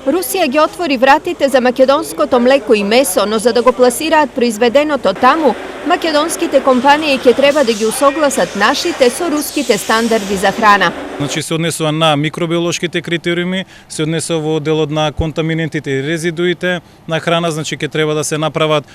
Русија ги отвори вратите за македонското млеко и месо, но за да го пласираат произведеното таму, македонските компании ќе треба да ги усогласат нашите со руските стандарди за храна. Значи се однесува на микробиолошките критериуми, се однесува во делот на контаминентите и резидуите на храна, значи ќе треба да се направат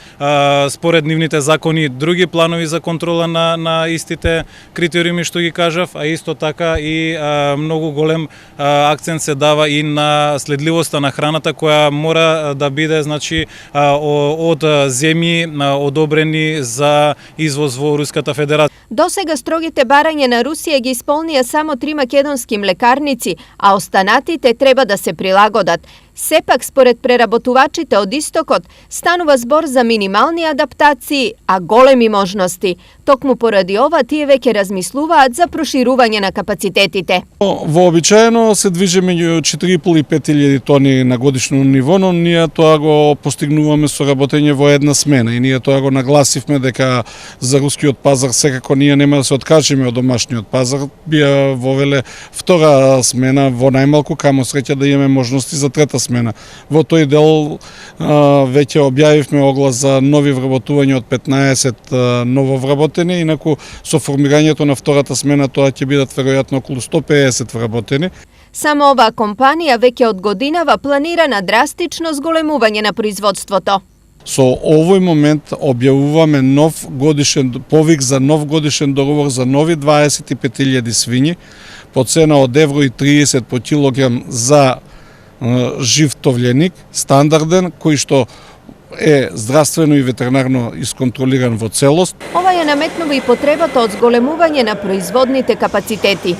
според нивните закони други планови за контрола на истите критериуми што ги кажав, а исто така и многу голем акцент се дава и на следливоста на храната која мора да биде значи од земји одобрени за извоз во Руската Федерација. Досега строгите барања на Русија ги исполнија само 3 македонски млекарници, а останатите треба да се прилагодат. Сепак, според преработувачите од Истокот, станува збор за минимални адаптации, а големи можности. Токму поради ова, тие веќе размислуваат за проширување на капацитетите. Вообичаено се движи меѓу 4,5 и 5.000 тони на годишно ниво, но ние тоа го постигнуваме со работење во една смена и ние тоа го нагласивме дека за рускиот пазар секако ние нема да се откажеме од домашниот пазар, бија вовеле втора смена во најмалку, камо среќа да имаме можности за трета смена. Во тој дел веќе објавивме оглас за нови вработувања од 15 ново вработени, инаку со формирањето на втората смена тоа ќе бидат веројатно околу 150 вработени. Само оваа компанија веќе од годинава планира на драстично зголемување на производството. Со овој момент објавуваме нов годишен повик за нов годишен договор за нови 25.000 свињи по цена од €1,30 по килограм за жив товленик, стандарден, кој што е здравствено и ветеринарно исконтролиран во целост. Ова ја наметнува и потребата од зголемување на производните капацитети.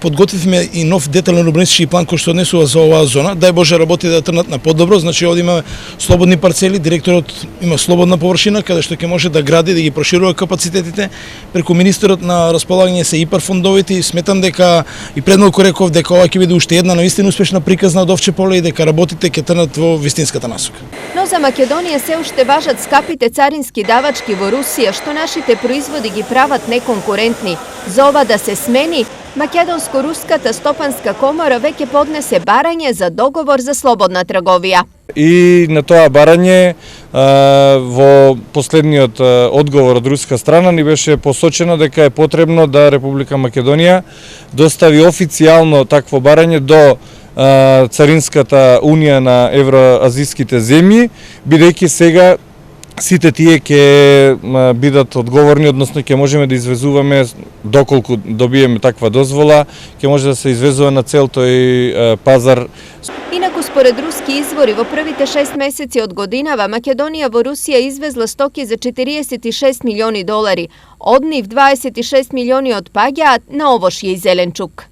Подготвивме и нов детален урбанистички план кој што однесува за оваа зона. Дај Боже работи да трнат на подобро, значи овде имаме слободни парцели, директорот има слободна површина каде што ќе може да гради, да ги проширува капацитетите. Преку министерот на располагање се ИПАР фондовите и сметам дека и пред малку реков дека ова ќе биде уште една навистина успешна приказна од Овче поле и дека работите ќе трнат во вистинската насока. Но за Македонија се уште важат скапите царински давачки во Русија, што нашите производи ги прават неконкурентни. За ова да се смени, Македонско-руската стопанска комора веќе поднесе барање за договор за слободна трговија. И на тоа барање во последниот одговор од руска страна ни беше посочено дека е потребно да Република Македонија достави официјално такво барање до Царинската унија на евроазиските земји, бидејќи сега сите тие ќе бидат одговорни, односно ќе можеме да извезуваме, доколку добиеме таква дозвола, ќе може да се извезува на цел тој пазар. Инаку според руски извори во првите 6 месеци од годинава Македонија во Русија извезла стоки за $46 милиони. Од нив 26 милиони отпаѓаат на овошје и зеленчук.